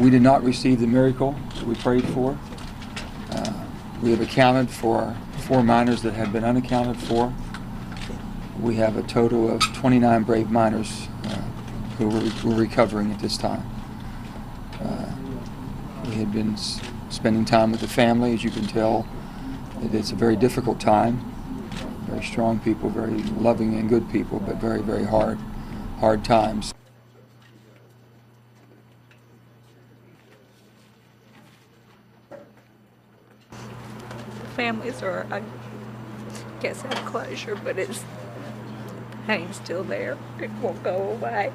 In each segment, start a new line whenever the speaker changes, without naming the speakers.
We did not receive the miracle that we prayed for. We have accounted for 4 miners that have been unaccounted for. We have a total of 29 brave miners who were recovering at this time. We had been spending time with the family. As you can tell, it's a very difficult time. Very strong people, very loving and good people, but very, very hard times.
Families are, I guess, have closure, but pain's still there. It won't go away.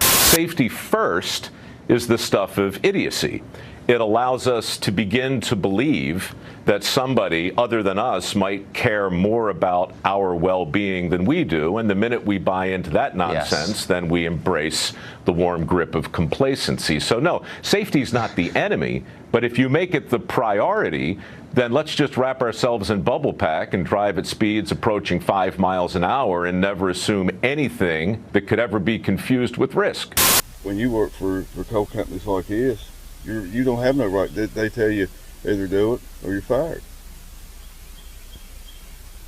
Safety first is the stuff of idiocy. It allows us to begin to believe that somebody other than us might care more about our well-being than we do, and the minute we buy into that nonsense, then we embrace the warm grip of complacency. So no, safety is not the enemy, but if you make it the priority, then let's just wrap ourselves in bubble pack and drive at speeds approaching 5 miles an hour and never assume anything that could ever be confused with risk.
When you work for coal companies like this, you don't have no right. They tell you either do it or you're fired.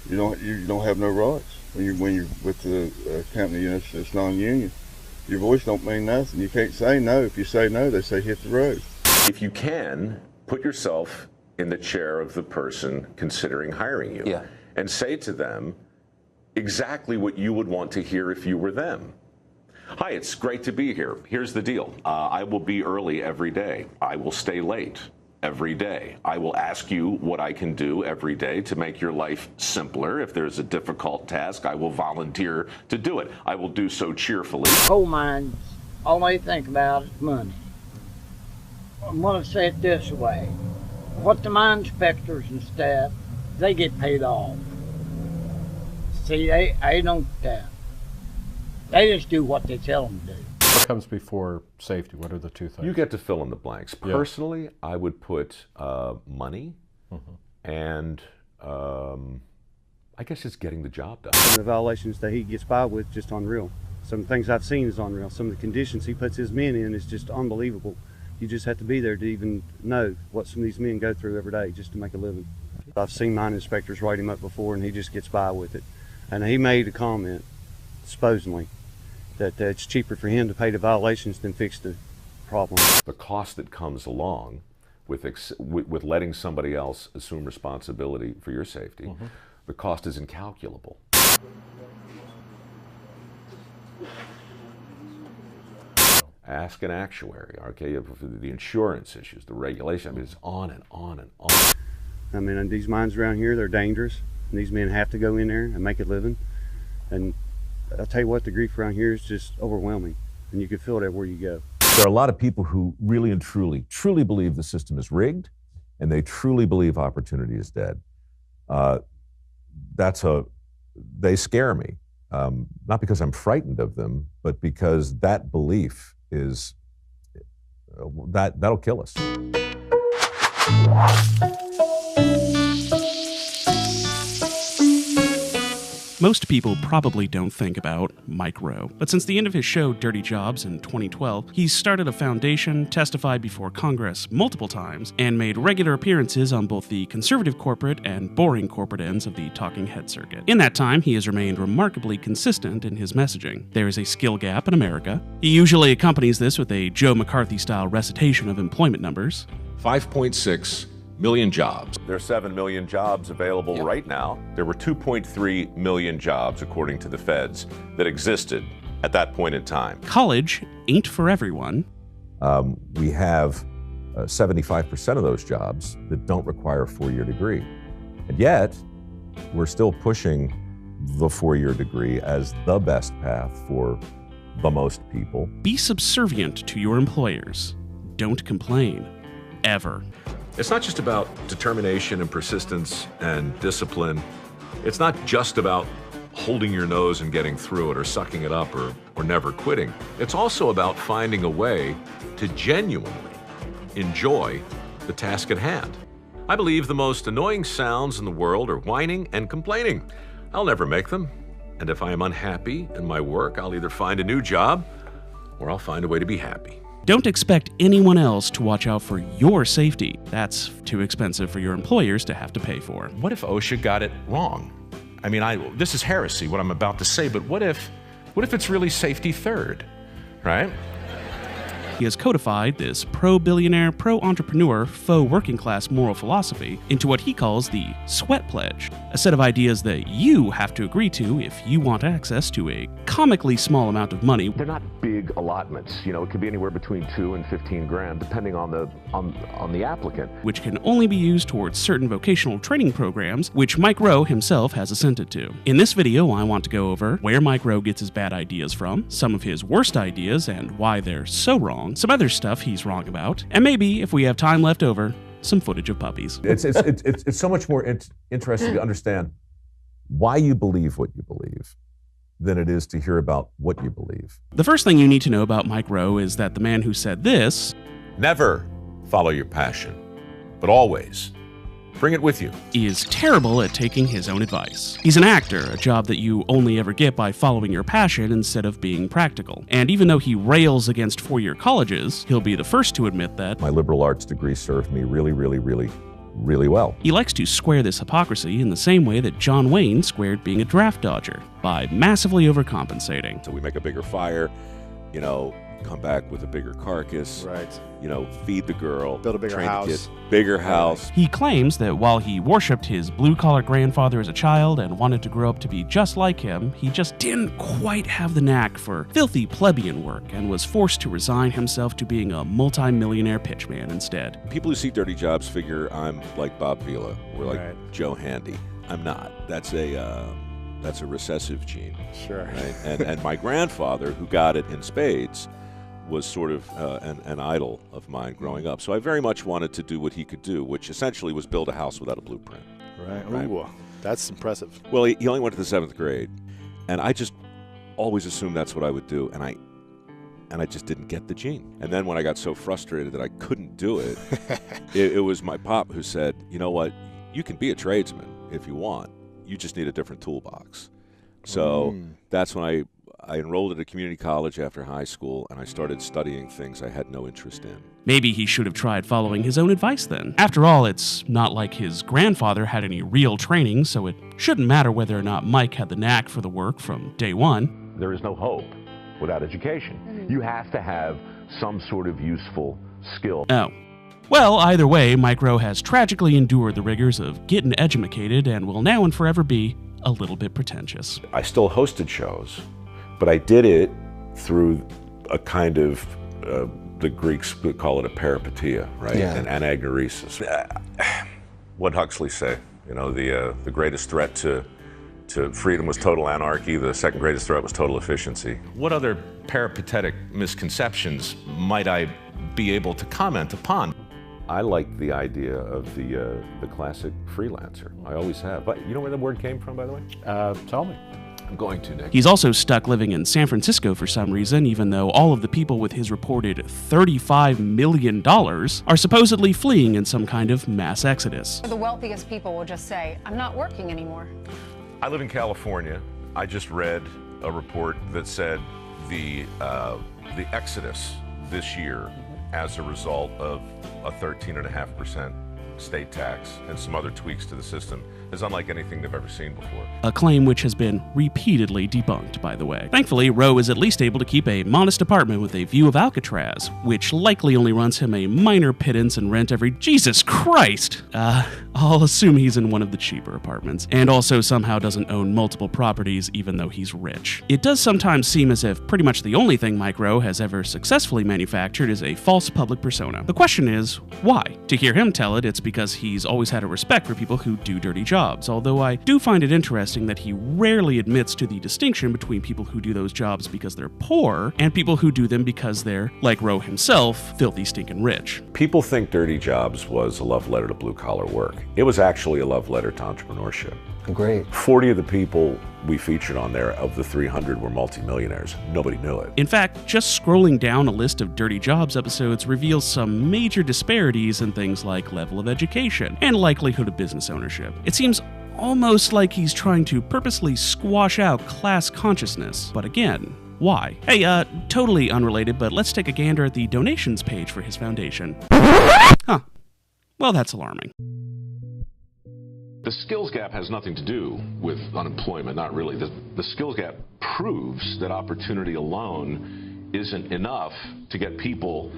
You don't have no rights when you're with the company that's non-union. Your voice don't mean nothing. You can't say no. If you say no, they say hit the road.
If you can, put yourself in the chair of the person considering hiring you, and say to them exactly what you would want to hear if you were them. Hi, it's great to be here. Here's the deal. I will be early every day. I will stay late every day. I will ask you what I can do every day to make your life simpler. If there's a difficult task, I will volunteer to do it. I will do so cheerfully.
Coal mines, all they think about is money. I'm going to say it this way. What the mine inspectors and staff, they get paid off. See, they don't... They just do what they tell them to do.
What comes before safety? What are the two things?
You get to fill in the blanks. Personally, I would put money and I guess it's getting the job done.
Some of the violations that he gets by with, just unreal. Some things I've seen is unreal. Some of the conditions he puts his men in is just unbelievable. You just have to be there to even know what some of these men go through every day just to make a living. I've seen mine inspectors write him up before and he just gets by with it. And he made a comment, supposedly, that it's cheaper for him to pay the violations than fix the problem.
The cost that comes along with letting somebody else assume responsibility for your safety, the cost is incalculable. Ask an actuary, okay, the insurance issues, the regulation, I mean, it's on and on and on.
I mean, these mines around here, they're dangerous, and these men have to go in there and make a living. And I'll tell you what, the grief around here is just overwhelming, and you can feel it everywhere you go.
There are a lot of people who really and truly believe the system is rigged, and they truly believe opportunity is dead. They scare me, not because I'm frightened of them, but because that belief is, that'll kill us.
Most people probably don't think about Mike Rowe, but since the end of his show Dirty Jobs in 2012, he's started a foundation, testified before Congress multiple times, and made regular appearances on both the conservative corporate and boring corporate ends of the talking head circuit. In that time, he has remained remarkably consistent in his messaging. There is a skill gap in America. He usually accompanies this with a Joe McCarthy-style recitation of employment numbers.
5.6 million jobs. There are 7 million jobs available right now. There were 2.3 million jobs, according to the feds, that existed at that point in time.
College ain't for everyone.
We have 75% of those jobs that don't require a 4-year degree. And yet, we're still pushing the 4-year degree as the best path for the most people.
Be subservient to your employers. Don't complain. Ever.
It's not just about determination and persistence and discipline. It's not just about holding your nose and getting through it or sucking it up or never quitting. It's also about finding a way to genuinely enjoy the task at hand. I believe the most annoying sounds in the world are whining and complaining. I'll never make them. And if I am unhappy in my work, I'll either find a new job or I'll find a way to be happy.
Don't expect anyone else to watch out for your safety. That's too expensive for your employers to have to pay for.
What if OSHA got it wrong? I mean, this is heresy, what I'm about to say, but what if it's really safety third, right?
He has codified this pro-billionaire, pro-entrepreneur, faux working-class moral philosophy into what he calls the Sweat Pledge, a set of ideas that you have to agree to if you want access to a comically small amount of money.
They're not big allotments. You know, it could be anywhere between 2 and 15 grand, depending on the applicant.
Which can only be used towards certain vocational training programs, which Mike Rowe himself has assented to. In this video, I want to go over where Mike Rowe gets his bad ideas from, some of his worst ideas and why they're so wrong, some other stuff he's wrong about, and maybe, if we have time left over, some footage of puppies.
It's so much more interesting to understand why you believe what you believe than it is to hear about what you believe.
The first thing you need to know about Mike Rowe is that the man who said this,
Never follow your passion, but always bring it with you,
is terrible at taking his own advice. He's an actor, a job that you only ever get by following your passion instead of being practical. And even though he rails against four-year colleges, he'll be the first to admit that
My liberal arts degree served me really, really, really, really well.
he likes to square this hypocrisy in the same way that John Wayne squared being a draft dodger, by massively overcompensating.
So we make a bigger fire, you know, come back with a bigger carcass,
Right.
you know, feed the girl,
Build a bigger
train the
house.
kid, bigger house.
He claims that while he worshipped his blue-collar grandfather as a child and wanted to grow up to be just like him, he just didn't quite have the knack for filthy plebeian work and was forced to resign himself to being a multi-millionaire pitchman instead.
People who see dirty jobs figure I'm like Bob Vila or like
Right.
Joe Handy. I'm not. That's a recessive gene.
Sure.
Right? And my grandfather, who got it in spades, was sort of an idol of mine growing up. So I very much wanted to do what he could do, which essentially was build a house without a blueprint.
Right.
Right.
Ooh, that's impressive.
Well, he only went to the 7th grade, and I just always assumed that's what I would do, and I just didn't get the gene. And then when I got so frustrated that I couldn't do it, it was my pop who said, you know what, you can be a tradesman if you want. You just need a different toolbox. So that's when I enrolled at a community college after high school, and I started studying things I had no interest in.
Maybe he should have tried following his own advice then. After all, it's not like his grandfather had any real training, so it shouldn't matter whether or not Mike had the knack for the work from day one.
There is no hope without education. You have to have some sort of useful skill.
Oh. Well, either way, Mike Rowe has tragically endured the rigors of getting edumacated and will now and forever be a little bit pretentious.
I still hosted shows, but I did it through a kind of, the Greeks would call it a peripeteia, right?
Yeah.
And anagnoresis. What Huxley say? You know, the greatest threat to freedom was total anarchy. The second greatest threat was total efficiency. What other peripatetic misconceptions might I be able to comment upon? I like the idea of the classic freelancer. I always have. But you know where the word came from, by the way?
Tell me.
I'm going to, Nick.
He's also stuck living in San Francisco for some reason, even though all of the people with his reported $35 million are supposedly fleeing in some kind of mass exodus.
The wealthiest people will just say, I'm not working anymore.
I live in California. I just read a report that said the exodus this year as a result of a 13.5% state tax and some other tweaks to the system is unlike anything they've ever seen before.
A claim which has been repeatedly debunked, by the way. Thankfully, Rowe is at least able to keep a modest apartment with a view of Alcatraz, which likely only runs him a minor pittance in rent every— Jesus Christ! I'll assume he's in one of the cheaper apartments, and also somehow doesn't own multiple properties even though he's rich. It does sometimes seem as if pretty much the only thing Mike Rowe has ever successfully manufactured is a false public persona. The question is, why? To hear him tell it, it's because he's always had a respect for people who do dirty jobs, although I do find it interesting that he rarely admits to the distinction between people who do those jobs because they're poor and people who do them because they're, like Rowe himself, filthy stinking rich.
People think Dirty Jobs was a love letter to blue-collar work. It was actually a love letter to entrepreneurship.
Great.
40 of the people we featured on there, of the 300, were multimillionaires. Nobody knew it.
In fact, just scrolling down a list of Dirty Jobs episodes reveals some major disparities in things like level of education and likelihood of business ownership. It seems almost like he's trying to purposely squash out class consciousness, but again, Why? Hey, totally unrelated, but let's take a gander at the donations page for his foundation. Huh. Well, that's alarming.
The skills gap has nothing to do with unemployment, not really. The skills gap proves that opportunity alone isn't enough to get people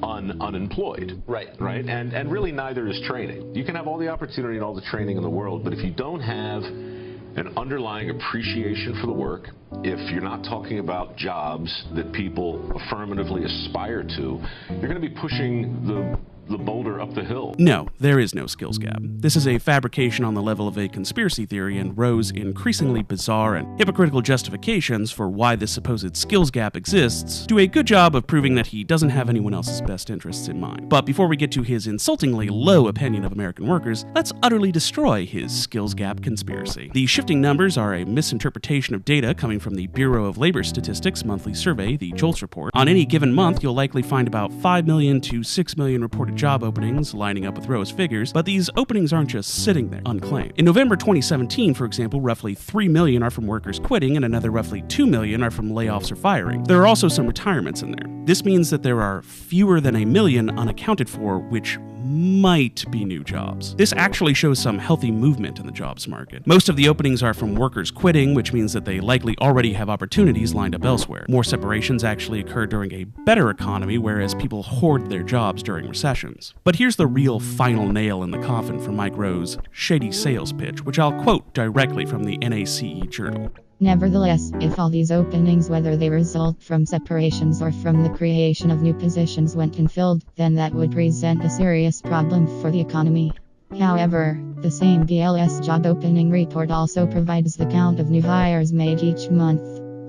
unemployed. Right. And really neither is training. You can have all the opportunity and all the training in the world, but if you don't have an underlying appreciation for the work, if you're not talking about jobs that people affirmatively aspire to, you're going to be pushing the boulder up the hill.
No, there is no skills gap. This is a fabrication on the level of a conspiracy theory, and Rowe's increasingly bizarre and hypocritical justifications for why this supposed skills gap exists do a good job of proving that he doesn't have anyone else's best interests in mind. But before we get to his insultingly low opinion of American workers, let's utterly destroy his skills gap conspiracy. The shifting numbers are a misinterpretation of data coming from the Bureau of Labor Statistics monthly survey, the JOLTS report. On any given month, you'll likely find about 5 million to 6 million reported job openings lining up with Rowe's figures, but these openings aren't just sitting there, unclaimed. In November 2017, for example, roughly 3 million are from workers quitting and another roughly 2 million are from layoffs or firing. There are also some retirements in there. This means that there are fewer than 1 million unaccounted for, which might be new jobs. This actually shows some healthy movement in the jobs market. Most of the openings are from workers quitting, which means that they likely already have opportunities lined up elsewhere. More separations actually occur during a better economy, whereas people hoard their jobs during recessions. But here's the real final nail in the coffin for Mike Rowe's shady sales pitch, which I'll quote directly from the NACE Journal.
Nevertheless, if all these openings, whether they result from separations or from the creation of new positions, went unfilled, then that would present a serious problem for the economy. However, the same BLS job opening report also provides the count of new hires made each month.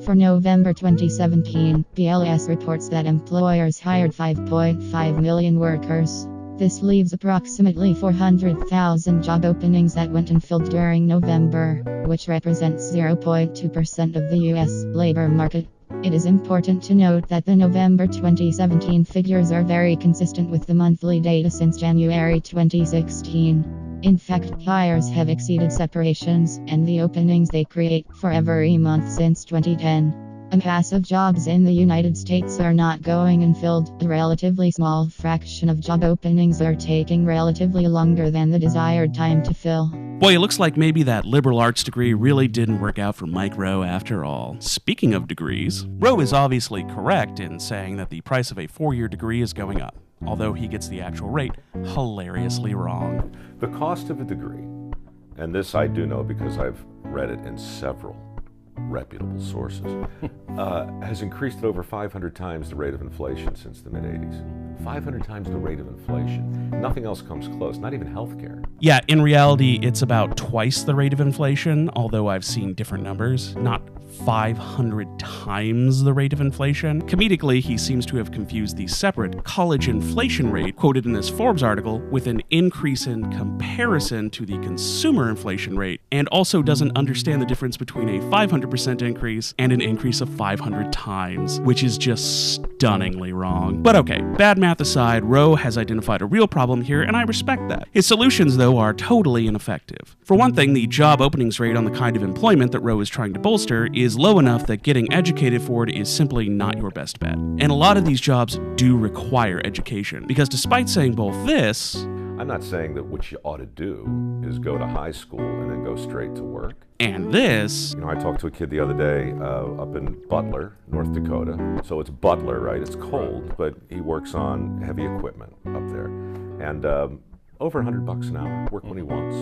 For November 2017, BLS reports that employers hired 5.5 million workers. This leaves approximately 400,000 job openings that went unfilled during November, which represents 0.2% of the U.S. labor market. It is important to note that the November 2017 figures are very consistent with the monthly data since January 2016. In fact, hires have exceeded separations and the openings they create for every month since 2010. A mass of jobs in the United States are not going unfilled. A relatively small fraction of job openings are taking relatively longer than the desired time to fill.
Boy, it looks like maybe that liberal arts degree really didn't work out for Mike Rowe after all. Speaking of degrees, Rowe is obviously correct in saying that the price of a 4-year degree is going up, although he gets the actual rate hilariously wrong.
The cost of a degree, and this I do know because I've read it in several reputable sources, has increased at over 500 times the rate of inflation since the mid-'80s. 500 times the rate of inflation. Nothing else comes close, not even healthcare.
Yeah, in reality, it's about twice the rate of inflation, although I've seen different numbers, not 500 times the rate of inflation. Comedically, he seems to have confused the separate college inflation rate quoted in this Forbes article with an increase in comparison to the consumer inflation rate, and also doesn't understand the difference between a 500% increase and an increase of 500 times, which is just stunningly wrong. But okay, bad math aside, Rowe has identified a real problem here, and I respect that. His solutions, though, are totally ineffective. For one thing, the job openings rate on the kind of employment that Rowe is trying to bolster is low enough that getting educated for it is simply not your best bet. And a lot of these jobs do require education, because despite saying both this,
I'm not saying that what you ought to do is go to high school and then go straight to work.
And this...
You know, I talked to a kid the other day up in Butler, North Dakota. So it's Butler, right? It's cold, but he works on heavy equipment up there. And over $100 an hour, work when he wants,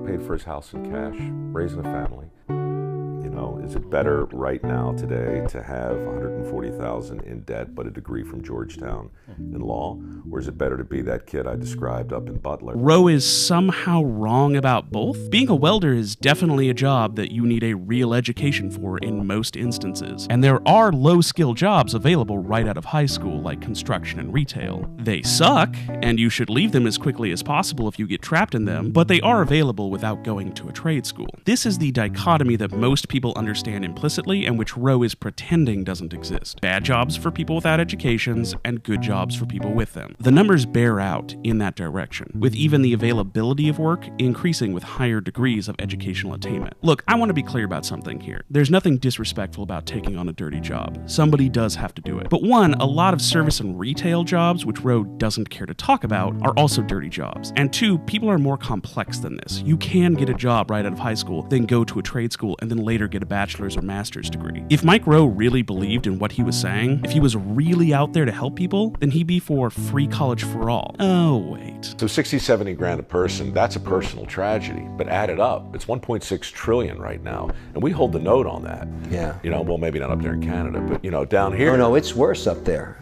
paid for his house in cash, raising a family. You know, is it better right now today to have $140,000 in debt but a degree from Georgetown in law, or is it better to be that kid I described up in Butler?
Rowe is somehow wrong about both. Being a welder is definitely a job that you need a real education for in most instances, and there are low-skill jobs available right out of high school, like construction and retail. They suck, and you should leave them as quickly as possible if you get trapped in them, but they are available without going to a trade school. This is the dichotomy that most people understand understand implicitly and which Rowe is pretending doesn't exist. Bad jobs for people without educations and good jobs for people with them. The numbers bear out in that direction, with even the availability of work increasing with higher degrees of educational attainment. Look, I want to be clear about something here. There's nothing disrespectful about taking on a dirty job. Somebody does have to do it. But one, a lot of service and retail jobs, which Rowe doesn't care to talk about, are also dirty jobs. And two, people are more complex than this. You can get a job right out of high school, then go to a trade school, and then later get a bachelor's or master's degree. If Mike Rowe really believed in what he was saying, if he was really out there to help people, then he'd be for free college for all. Oh, wait.
So 60, 70 grand a person, that's a personal tragedy. But add it up, it's 1.6 trillion right now. And we hold the note on that.
Yeah.
You know, well, maybe not up there in Canada, but, you know, down here.
No, it's worse up there.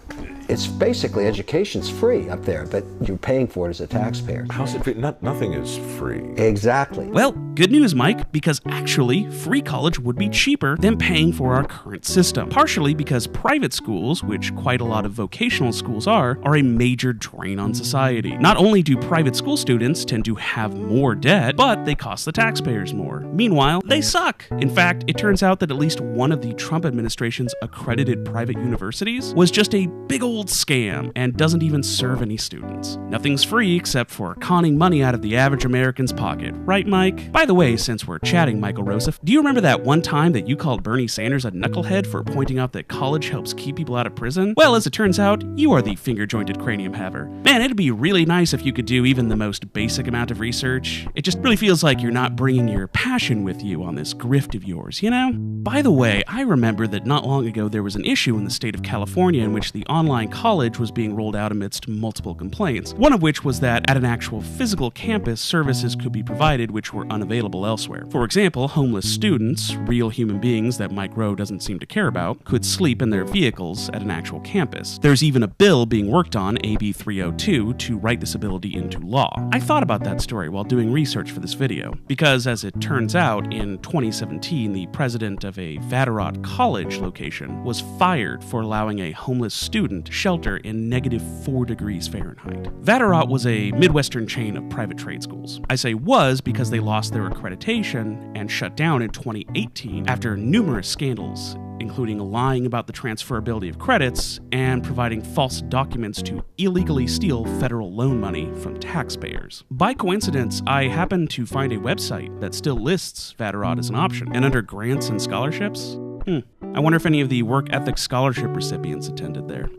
It's basically, education's free up there, but you're paying for it as a taxpayer.
How's it free? Nothing is free.
Exactly.
Well, good news, Mike, because actually, free college would be cheaper than paying for our current system. Partially because private schools, which quite a lot of vocational schools are a major drain on society. Not only do private school students tend to have more debt, but they cost the taxpayers more. Meanwhile, they suck. In fact, it turns out that at least one of the Trump administration's accredited private universities was just a big old scam and doesn't even serve any students. Nothing's free except for conning money out of the average American's pocket, right, Mike? By the way, since we're chatting, Michael Rosef, do you remember that one time that you called Bernie Sanders a knucklehead for pointing out that college helps keep people out of prison? Well, as it turns out, you are the finger-jointed cranium haver. Man, it'd be really nice if you could do even the most basic amount of research. It just really feels like you're not bringing your passion with you on this grift of yours, you know? By the way, I remember that not long ago there was an issue in the state of California in which the online college was being rolled out amidst multiple complaints, one of which was that at an actual physical campus, services could be provided which were unavailable elsewhere. For example, homeless students, real human beings that Mike Rowe doesn't seem to care about, could sleep in their vehicles at an actual campus. There's even a bill being worked on, AB 302, to write this ability into law. I thought about that story while doing research for this video, because as it turns out, in 2017, the president of a Vatterott College location was fired for allowing a homeless student shelter in -4 degrees Fahrenheit. Vatterott was a Midwestern chain of private trade schools. I say was because they lost their accreditation and shut down in 2018 after numerous scandals, including lying about the transferability of credits and providing false documents to illegally steal federal loan money from taxpayers. By coincidence, I happened to find a website that still lists Vatterott as an option, and under grants and scholarships, I wonder if any of the work ethic scholarship recipients attended there.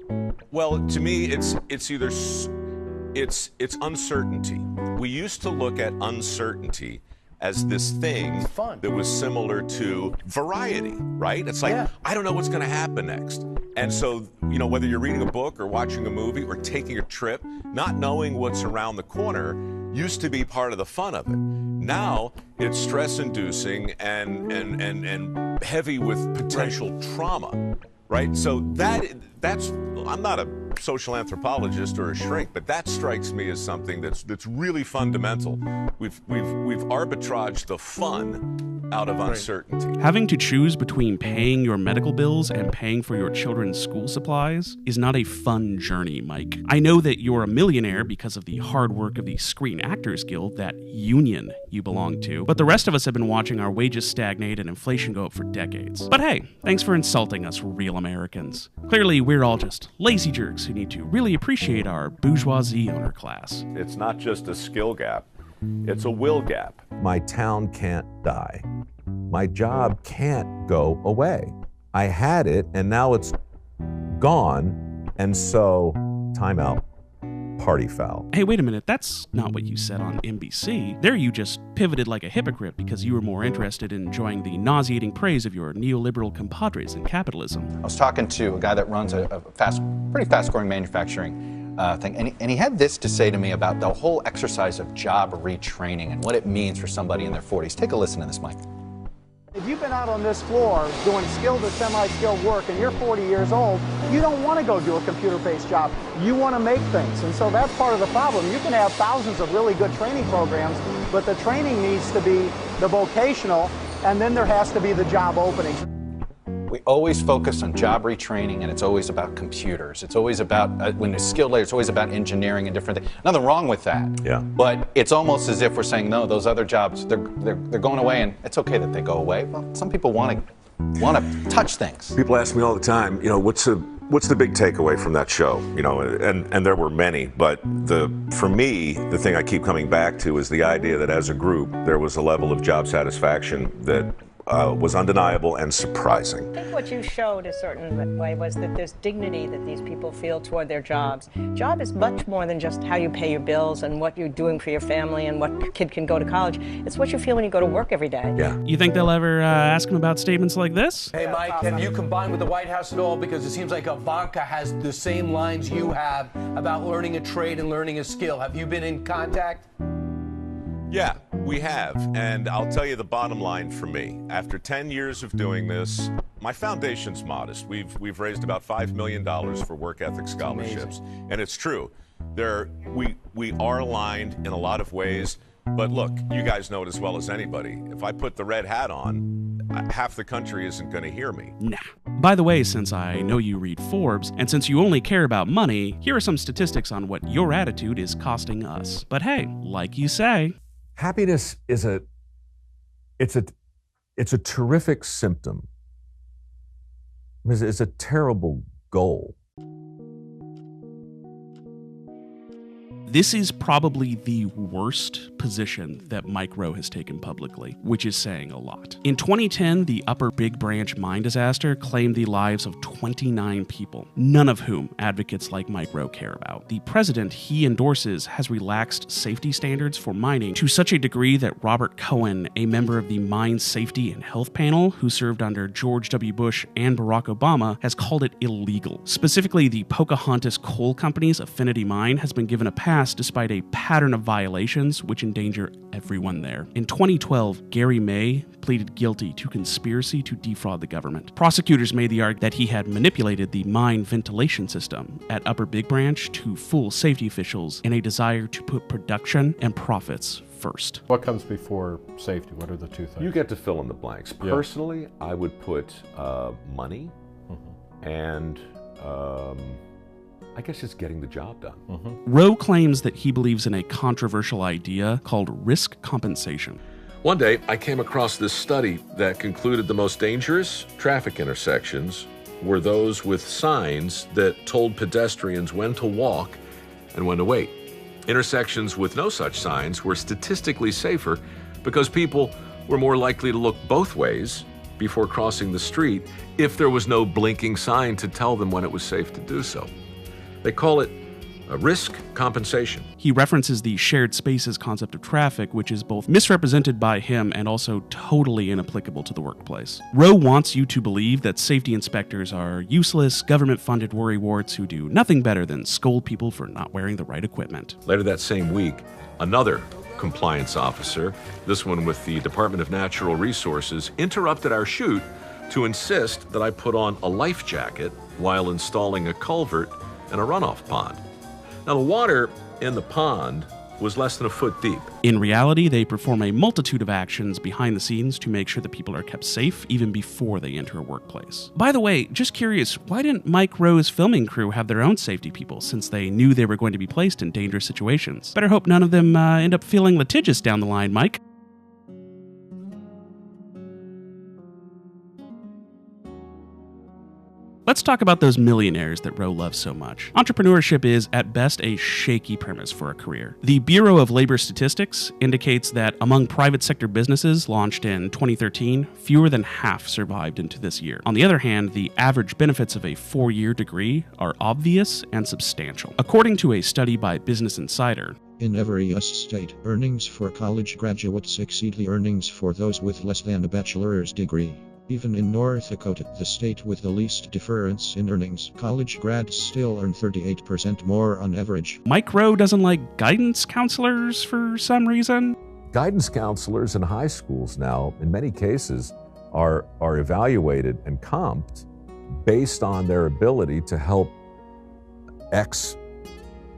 Well, to me, it's either it's uncertainty. We used to look at uncertainty as this thing that was similar to variety, right? It's like, I don't know what's going to happen next. And so, you know, whether you're reading a book or watching a movie or taking a trip, not knowing what's around the corner used to be part of the fun of it. Now it's stress-inducing and heavy with potential trauma, right? So that's I'm not a social anthropologist or a shrink, but that strikes me as something that's really fundamental. We've arbitraged the fun out of uncertainty.
Having to choose between paying your medical bills and paying for your children's school supplies is not a fun journey, Mike. I know that you're a millionaire because of the hard work of the Screen Actors Guild, that union you belong to, but the rest of us have been watching our wages stagnate and inflation go up for decades. But hey, thanks for insulting us real Americans. Clearly, we're all just lazy jerks who need to really appreciate our bourgeoisie owner class.
It's not just a skill gap, it's a will gap.
My town can't die. My job can't go away. I had it and now it's gone, and so time out. Party foul.
Hey, wait a minute, that's not what you said on NBC. There you just pivoted like a hypocrite because you were more interested in enjoying the nauseating praise of your neoliberal compadres in capitalism.
I was talking to a guy that runs a pretty fast-growing manufacturing thing, and he had this to say to me about the whole exercise of job retraining and what it means for somebody in their 40s. Take a listen to this, Mike.
If you've been out on this floor doing skilled or semi-skilled work and you're 40 years old, you don't want to go do a computer-based job. You want to make things. And so that's part of the problem. You can have thousands of really good training programs, but the training needs to be the vocational, and then there has to be the job openings.
We always focus on job retraining, and it's always about computers. It's always about, when it's skilled labor, it's always about engineering and different things. Nothing wrong with that.
Yeah.
But it's almost as if we're saying, no, those other jobs, they're going away, and it's okay that they go away. Well, some people want to want to touch things.
People ask me all the time, what's the big takeaway from that show? And there were many, but for me, the thing I keep coming back to is the idea that as a group, there was a level of job satisfaction that was undeniable and surprising.
I think what you showed a certain way was that there's dignity that these people feel toward their jobs. Job is much more than just how you pay your bills and what you're doing for your family and what kid can go to college. It's what you feel when you go to work every day.
Yeah.
You think they'll ever ask him about statements like this?
Hey, Mike, have you combined with the White House at all? Because it seems like Ivanka has the same lines you have about learning a trade and learning a skill. Have you been in contact?
Yeah, we have. And I'll tell you the bottom line for me. After 10 years of doing this, my foundation's modest. We've raised about $5 million for work ethic scholarships. And it's true. We are aligned in a lot of ways. But look, you guys know it as well as anybody. If I put the red hat on, half the country isn't going to hear me.
Nah. By the way, since I know you read Forbes, and since you only care about money, here are some statistics on what your attitude is costing us. But hey, like you say,
happiness is a terrific symptom. It's a terrible goal.
this is probably the worst position that Mike Rowe has taken publicly, which is saying a lot. In 2010, the Upper Big Branch mine disaster claimed the lives of 29 people, none of whom advocates like Mike Rowe care about. The president he endorses has relaxed safety standards for mining to such a degree that Robert Cohen, a member of the Mine Safety and Health Panel who served under George W. Bush and Barack Obama, has called it illegal. Specifically, the Pocahontas Coal Company's Affinity Mine has been given a pass despite a pattern of violations which endanger everyone there. In 2012, Gary May pleaded guilty to conspiracy to defraud the government. Prosecutors made the argument that he had manipulated the mine ventilation system at Upper Big Branch to fool safety officials in a desire to put production and profits first.
What comes before safety? What are the two things?
You get to fill in the blanks.
Yeah.
Personally, I would put money and I guess just getting the job done.
Rowe claims that he believes in a controversial idea called risk compensation.
One day, I came across this study that concluded the most dangerous traffic intersections were those with signs that told pedestrians when to walk and when to wait. Intersections with no such signs were statistically safer because people were more likely to look both ways before crossing the street if there was no blinking sign to tell them when it was safe to do so. They call it a risk compensation.
He references the shared spaces concept of traffic, which is both misrepresented by him and also totally inapplicable to the workplace. Rowe wants you to believe that safety inspectors are useless, government-funded worrywarts who do nothing better than scold people for not wearing the right equipment.
Later that same week, another compliance officer, this one with the Department of Natural Resources, interrupted our shoot to insist that I put on a life jacket while installing a culvert and a runoff pond. Now, the water in the pond was less than a foot deep.
In reality, they perform a multitude of actions behind the scenes to make sure that people are kept safe even before they enter a workplace. By the way, just curious, why didn't Mike Rowe's filming crew have their own safety people since they knew they were going to be placed in dangerous situations? Better hope none of them end up feeling litigious down the line, Mike. Let's talk about those millionaires that Rowe loves so much. Entrepreneurship is, at best, a shaky premise for a career. The Bureau of Labor Statistics indicates that among private sector businesses launched in 2013, fewer than half survived into this year. On the other hand, the average benefits of a 4-year degree are obvious and substantial. According to a study by Business Insider,
in every U.S. state, earnings for college graduates exceed the earnings for those with less than a bachelor's degree. Even in North Dakota, the state with the least difference in earnings, college grads still earn 38% more on average.
Mike Rowe doesn't like guidance counselors for some reason.
Guidance counselors in high schools now, in many cases, are evaluated and comped based on their ability to help X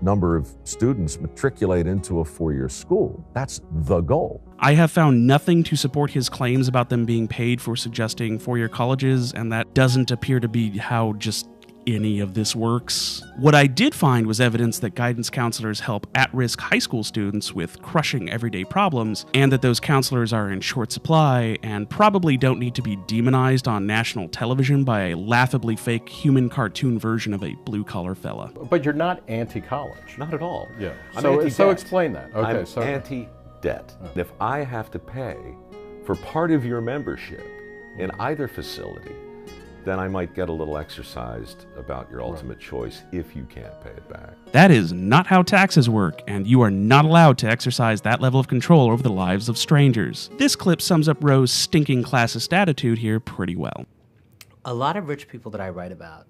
number of students matriculate into a 4-year school. That's the goal.
I have found nothing to support his claims about them being paid for suggesting 4-year colleges, and that doesn't appear to be how just any of this works. What I did find was evidence that guidance counselors help at-risk high school students with crushing everyday problems, and that those counselors are in short supply and probably don't need to be demonized on national television by a laughably fake human cartoon version of a blue-collar fella.
But you're not anti-college.
Not at all.
Yeah.
I'm
So
anti-debt.
explain that. Okay.
I'm anti-debt. If I have to pay for part of your membership in either facility, then I might get a little exercised about your ultimate choice if you can't pay it back.
That is not how taxes work, and you are not allowed to exercise that level of control over the lives of strangers. This clip sums up Rowe's stinking classist attitude here pretty well.
A lot of rich people that I write about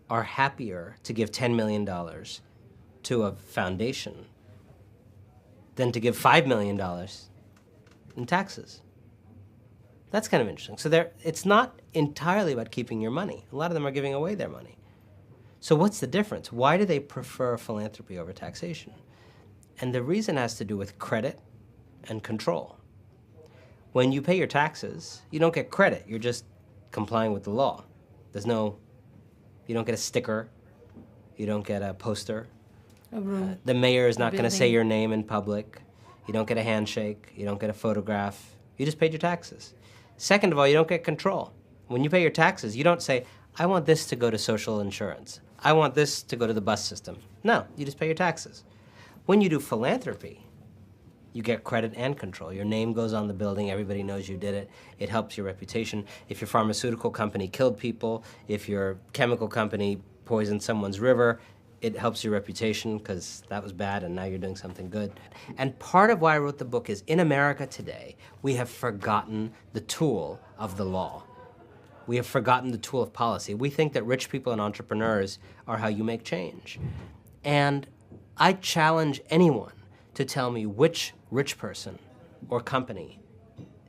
are happier to give $10 million to a foundation than to give $5 million in taxes. That's kind of interesting. So it's not entirely about keeping your money. A lot of them are giving away their money. So what's the difference? Why do they prefer philanthropy over taxation? And the reason has to do with credit and control. When you pay your taxes, you don't get credit. You're just complying with the law. You don't get a sticker. You don't get a poster. The mayor is not going to say your name in public. You don't get a handshake. You don't get a photograph. You just paid your taxes. Second of all, you don't get control. When you pay your taxes, you don't say, I want this to go to social insurance. I want this to go to the bus system. No, you just pay your taxes. When you do philanthropy, you get credit and control. Your name goes on the building, everybody knows you did it. It helps your reputation. If your pharmaceutical company killed people, if your chemical company poisoned someone's river, it helps your reputation because that was bad and now you're doing something good. And part of why I wrote the book is in America today, we have forgotten the tool of the law. We have forgotten the tool of policy. We think that rich people and entrepreneurs are how you make change. And I challenge anyone to tell me which rich person or company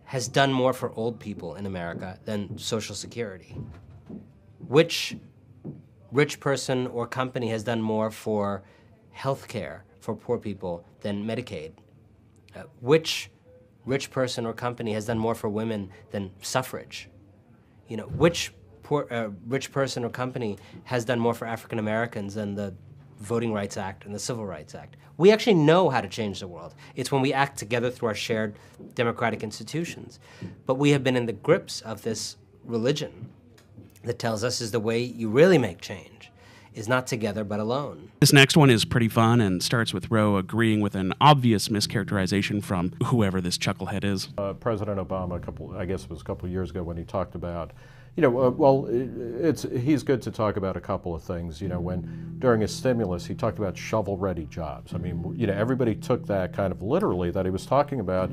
has done more for old people in America than Social Security. Which rich person or company has done more for health care for poor people than Medicaid? Which rich person or company has done more for women than suffrage? Which rich person or company has done more for African Americans than the Voting Rights Act and the Civil Rights Act? We actually know how to change the world. It's when we act together through our shared democratic institutions. But we have been in the grips of this religion that tells us is the way you really make change, is not together but alone.
This next one is pretty fun and starts with Rowe agreeing with an obvious mischaracterization from whoever this chucklehead is.
President Obama, I guess it was a couple of years ago when he talked about, he's good to talk about a couple of things. When during his stimulus, he talked about shovel-ready jobs. I mean, everybody took that kind of literally, that he was talking about,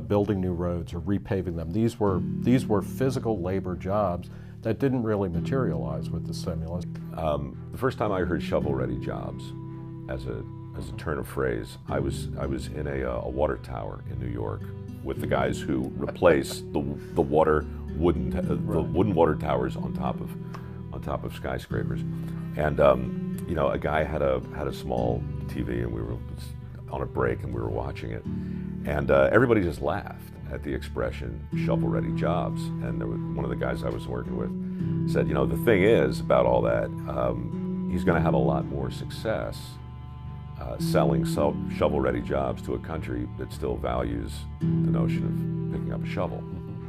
building new roads or repaving them. These were physical labor jobs that didn't really materialize with the stimulus.
The first time I heard shovel-ready jobs as a turn of phrase, I was in a water tower in New York with the guys who replaced the wooden water towers on top of skyscrapers, and a guy had a small TV and we were on a break and we were watching it, and everybody just laughed at the expression shovel-ready jobs. And there was one of the guys I was working with said, the thing is about all that, he's going to have a lot more success selling shovel-ready jobs to a country that still values the notion of picking up a shovel.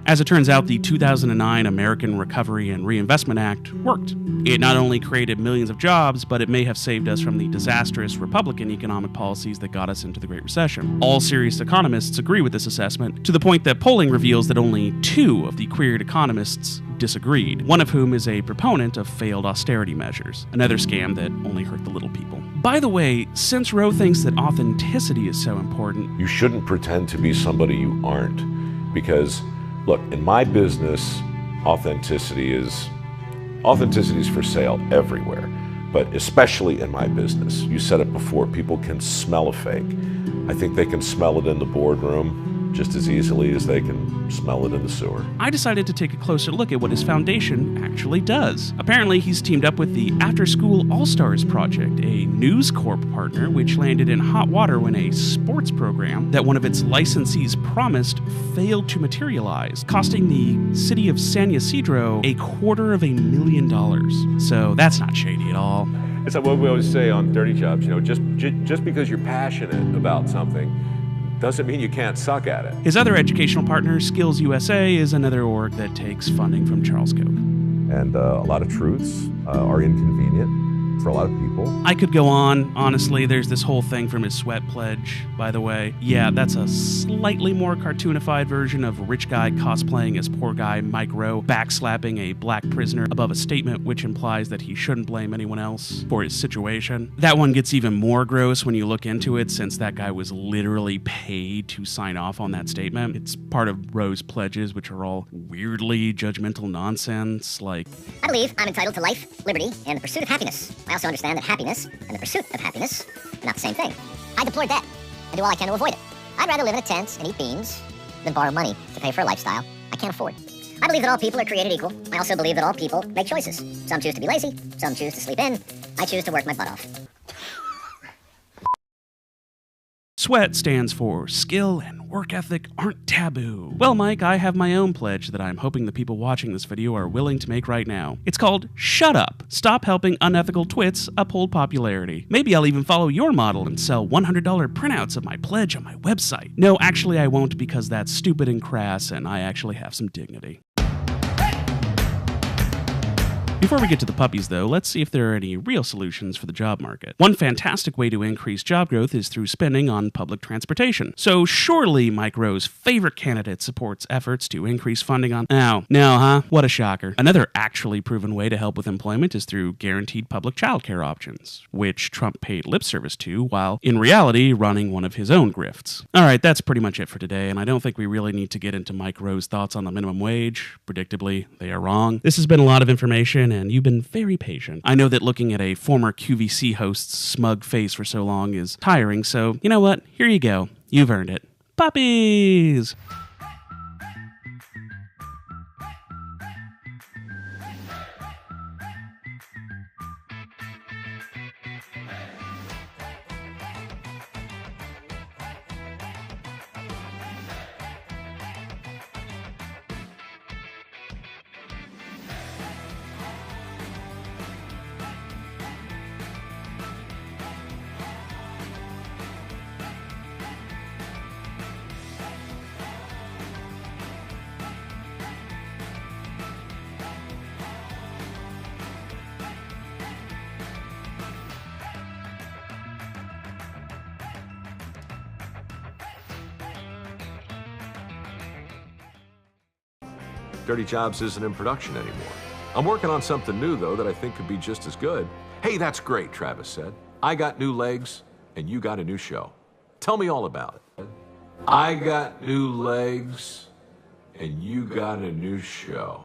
As it turns out, the 2009 American Recovery and Reinvestment Act worked. It not only created millions of jobs, but it may have saved us from the disastrous Republican economic policies that got us into the Great Recession. All serious economists agree with this assessment, to the point that polling reveals that only 2 of the queried economists disagreed, one of whom is a proponent of failed austerity measures, another scam that only hurt the little people. By the way, since Rowe thinks that authenticity is so important,
you shouldn't pretend to be somebody you aren't, because look, in my business, authenticity is for sale everywhere, but especially in my business. You said it before, people can smell a fake. I think they can smell it in the boardroom, just as easily as they can smell it in the sewer.
I decided to take a closer look at what his foundation actually does. Apparently, he's teamed up with the After School All-Stars Project, a News Corp partner which landed in hot water when a sports program that one of its licensees promised failed to materialize, costing the city of San Ysidro $250,000. So that's not shady at all.
It's like what we always say on Dirty Jobs, just because you're passionate about something doesn't mean you can't suck at it.
His other educational partner, Skills USA, is another org that takes funding from Charles Koch.
And a lot of truths are inconvenient for a lot of people.
I could go on. Honestly, there's this whole thing from his sweat pledge, by the way. Yeah, that's a slightly more cartoonified version of a rich guy cosplaying as poor guy Mike Rowe backslapping a black prisoner above a statement which implies that he shouldn't blame anyone else for his situation. That one gets even more gross when you look into it, since that guy was literally paid to sign off on that statement. It's part of Rowe's pledges, which are all weirdly judgmental nonsense, like,
I believe I'm entitled to life, liberty, and the pursuit of happiness. I also understand that happiness and the pursuit of happiness are not the same thing. I deplore debt and do all I can to avoid it. I'd rather live in a tent and eat beans than borrow money to pay for a lifestyle I can't afford. I believe that all people are created equal. I also believe that all people make choices. Some choose to be lazy, some choose to sleep in. I choose to work my butt off.
SWEAT stands for Skill and Work Ethic Aren't Taboo. Well, Mike, I have my own pledge that I'm hoping the people watching this video are willing to make right now. It's called Shut Up. Stop helping unethical twits uphold popularity. Maybe I'll even follow your model and sell $100 printouts of my pledge on my website. No, actually I won't, because that's stupid and crass and I actually have some dignity. Before we get to the puppies, though, let's see if there are any real solutions for the job market. One fantastic way to increase job growth is through spending on public transportation. So surely Mike Rowe's favorite candidate supports efforts to increase funding on... Oh, no, huh? What a shocker. Another actually proven way to help with employment is through guaranteed public childcare options, which Trump paid lip service to, while in reality running one of his own grifts. Alright, that's pretty much it for today, and I don't think we really need to get into Mike Rowe's thoughts on the minimum wage. Predictably, they are wrong. This has been a lot of information, and you've been very patient. I know that looking at a former QVC host's smug face for so long is tiring, so you know what? Here you go. You've earned it. Puppies!
Dirty Jobs isn't in production anymore. I'm working on something new, though, that I think could be just as good. Hey, that's great, Travis said. I got new legs, and you got a new show. Tell me all about it. I got new legs, and you got a new show.